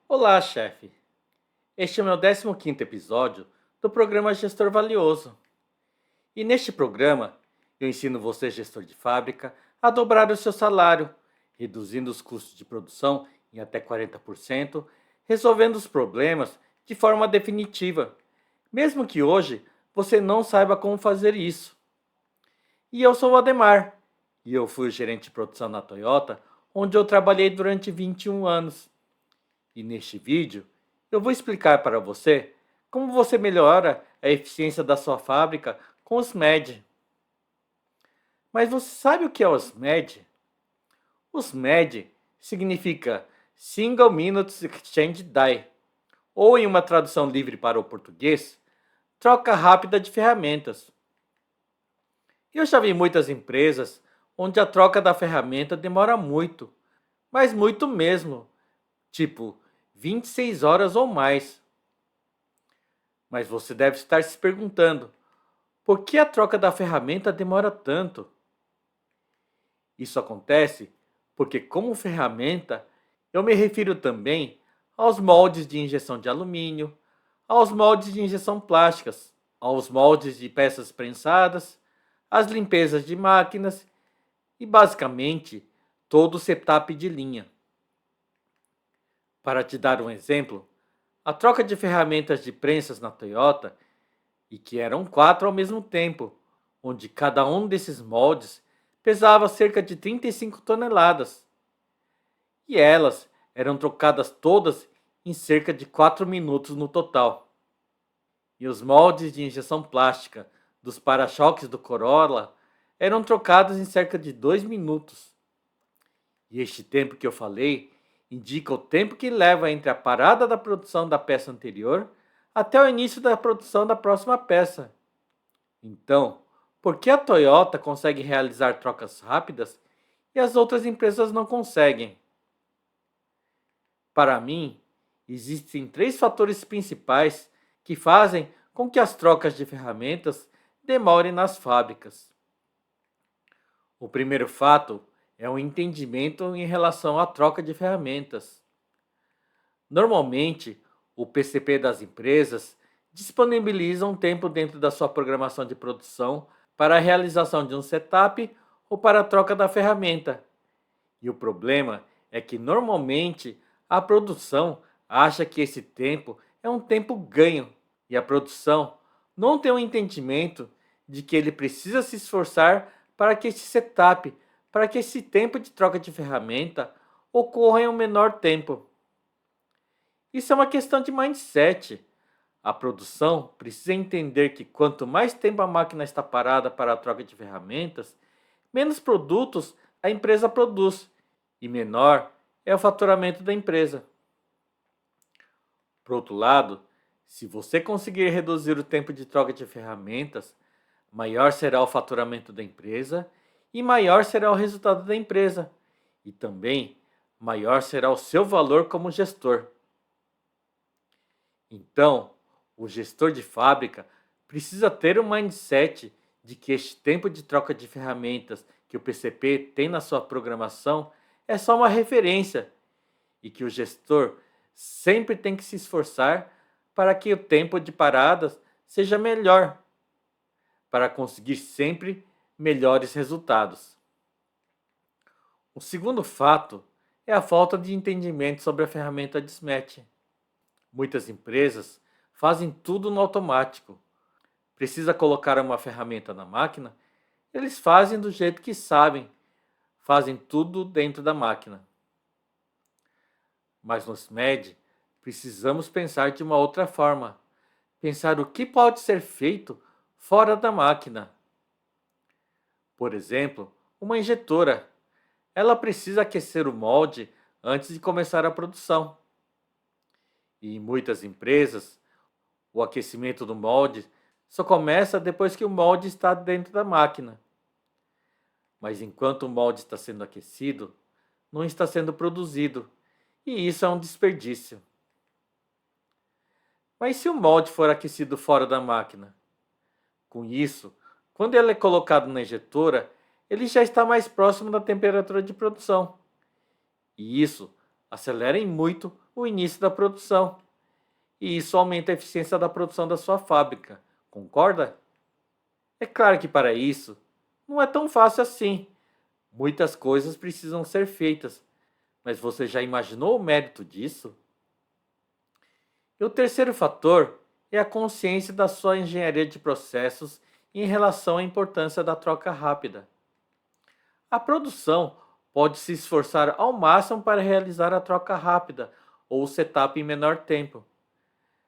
Olá, chefe. Este é o meu 15º episódio do programa Gestor Valioso. E neste programa, eu ensino você, gestor de fábrica, a dobrar o seu salário, reduzindo os custos de produção em até 40%, resolvendo os problemas de forma definitiva, mesmo que hoje você não saiba como fazer isso. E eu sou o Ademar, e eu fui o gerente de produção na Toyota, onde eu trabalhei durante 21 anos. E neste vídeo, eu vou explicar para você como você melhora a eficiência da sua fábrica com os MED. Mas você sabe o que é os MED? Os MED significa Single Minutes Exchange Die, ou em uma tradução livre para o português, troca rápida de ferramentas. Eu já vi muitas empresas onde a troca da ferramenta demora muito, mas muito mesmo, tipo 26 horas ou mais. Mas você deve estar se perguntando: por que a troca da ferramenta demora tanto? Isso acontece porque, como ferramenta, eu me refiro também aos moldes de injeção de alumínio, aos moldes de injeção plásticas, aos moldes de peças prensadas, às limpezas de máquinas e, basicamente, todo o setup de linha. Para te dar um exemplo, a troca de ferramentas de prensas na Toyota, e que eram 4 ao mesmo tempo, onde cada um desses moldes pesava cerca de 35 toneladas, e elas eram trocadas todas em cerca de 4 minutos no total. E os moldes de injeção plástica dos para-choques do Corolla eram trocados em cerca de 2 minutos. E este tempo que eu falei indica o tempo que leva entre a parada da produção da peça anterior até o início da produção da próxima peça. Então, por que a Toyota consegue realizar trocas rápidas e as outras empresas não conseguem? Para mim, existem 3 fatores principais que fazem com que as trocas de ferramentas demorem nas fábricas. O primeiro fato é o entendimento em relação à troca de ferramentas. Normalmente, o PCP das empresas disponibiliza um tempo dentro da sua programação de produção para a realização de um setup ou para a troca da ferramenta. E o problema é que normalmente a produção acha que esse tempo é um tempo ganho e a produção não tem um entendimento de que ele precisa se esforçar para que esse setup, para que esse tempo de troca de ferramenta ocorra em um menor tempo. Isso é uma questão de mindset. A produção precisa entender que quanto mais tempo a máquina está parada para a troca de ferramentas, menos produtos a empresa produz e menor é o faturamento da empresa. Por outro lado, se você conseguir reduzir o tempo de troca de ferramentas, maior será o faturamento da empresa e maior será o resultado da empresa. E também maior será o seu valor como gestor. Então, o gestor de fábrica precisa ter um mindset de que este tempo de troca de ferramentas que o PCP tem na sua programação é só uma referência e que o gestor sempre tem que se esforçar para que o tempo de paradas seja melhor, para conseguir sempre melhores resultados. O segundo fato é a falta de entendimento sobre a ferramenta Dismatch. Muitas empresas fazem tudo no automático. Precisa colocar uma ferramenta na máquina? Eles fazem do jeito que sabem, fazem tudo dentro da máquina. Mas nos MED, precisamos pensar de uma outra forma. Pensar o que pode ser feito fora da máquina. Por exemplo, uma injetora. Ela precisa aquecer o molde antes de começar a produção. E em muitas empresas, o aquecimento do molde só começa depois que o molde está dentro da máquina. Mas enquanto o molde está sendo aquecido, não está sendo produzido, e isso é um desperdício. Mas se o molde for aquecido fora da máquina? Com isso, quando ele é colocado na injetora, ele já está mais próximo da temperatura de produção. E isso acelera em muito o início da produção. E isso aumenta a eficiência da produção da sua fábrica. Concorda? É claro que para isso não é tão fácil assim. Muitas coisas precisam ser feitas, mas você já imaginou o mérito disso? E o terceiro fator é a consciência da sua engenharia de processos em relação à importância da troca rápida. A produção pode se esforçar ao máximo para realizar a troca rápida ou o setup em menor tempo,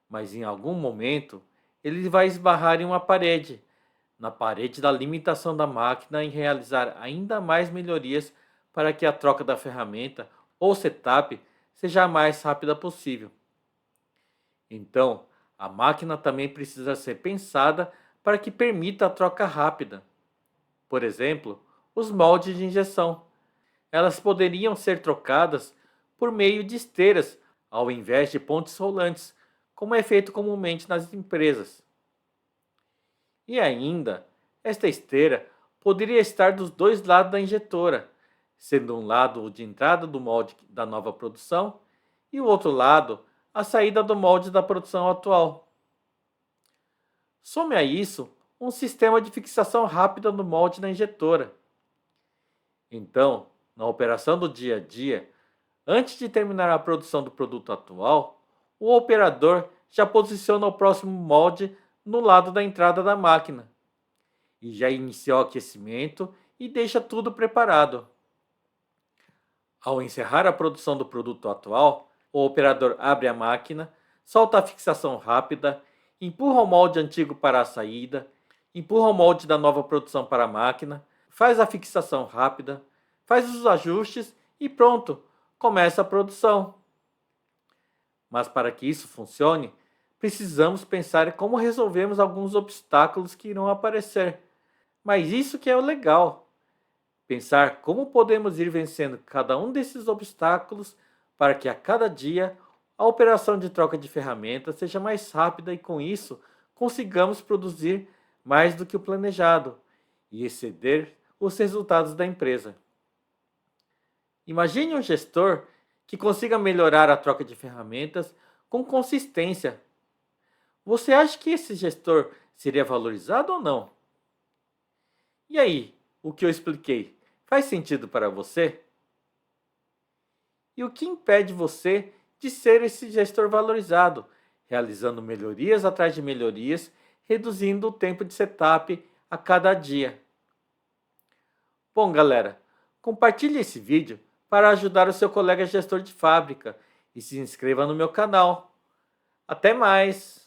mas em algum momento ele vai esbarrar em uma parede, na parede da limitação da máquina em realizar ainda mais melhorias para que a troca da ferramenta ou setup seja a mais rápida possível. Então, a máquina também precisa ser pensada para que permita a troca rápida. Por exemplo, os moldes de injeção. Elas poderiam ser trocadas por meio de esteiras, ao invés de pontes rolantes, como é feito comumente nas empresas. E ainda, esta esteira poderia estar dos dois lados da injetora, sendo um lado o de entrada do molde da nova produção e o outro lado a saída do molde da produção atual. Some a isso um sistema de fixação rápida no molde da injetora. Então, na operação do dia a dia, antes de terminar a produção do produto atual, o operador já posiciona o próximo molde no lado da entrada da máquina e já inicia o aquecimento e deixa tudo preparado. Ao encerrar a produção do produto atual, o operador abre a máquina, solta a fixação rápida, empurra o molde antigo para a saída, empurra o molde da nova produção para a máquina, faz a fixação rápida, faz os ajustes e pronto, começa a produção. Mas para que isso funcione, precisamos pensar em como resolvemos alguns obstáculos que irão aparecer. Mas isso que é o legal. Pensar como podemos ir vencendo cada um desses obstáculos para que a cada dia a operação de troca de ferramentas seja mais rápida e com isso consigamos produzir mais do que o planejado e exceder os resultados da empresa. Imagine um gestor que consiga melhorar a troca de ferramentas com consistência. Você acha que esse gestor seria valorizado ou não? E aí, o que eu expliquei faz sentido para você? E o que impede você de ser esse gestor valorizado, realizando melhorias atrás de melhorias, reduzindo o tempo de setup a cada dia? Bom, galera, compartilhe esse vídeo para ajudar o seu colega gestor de fábrica e se inscreva no meu canal. Até mais!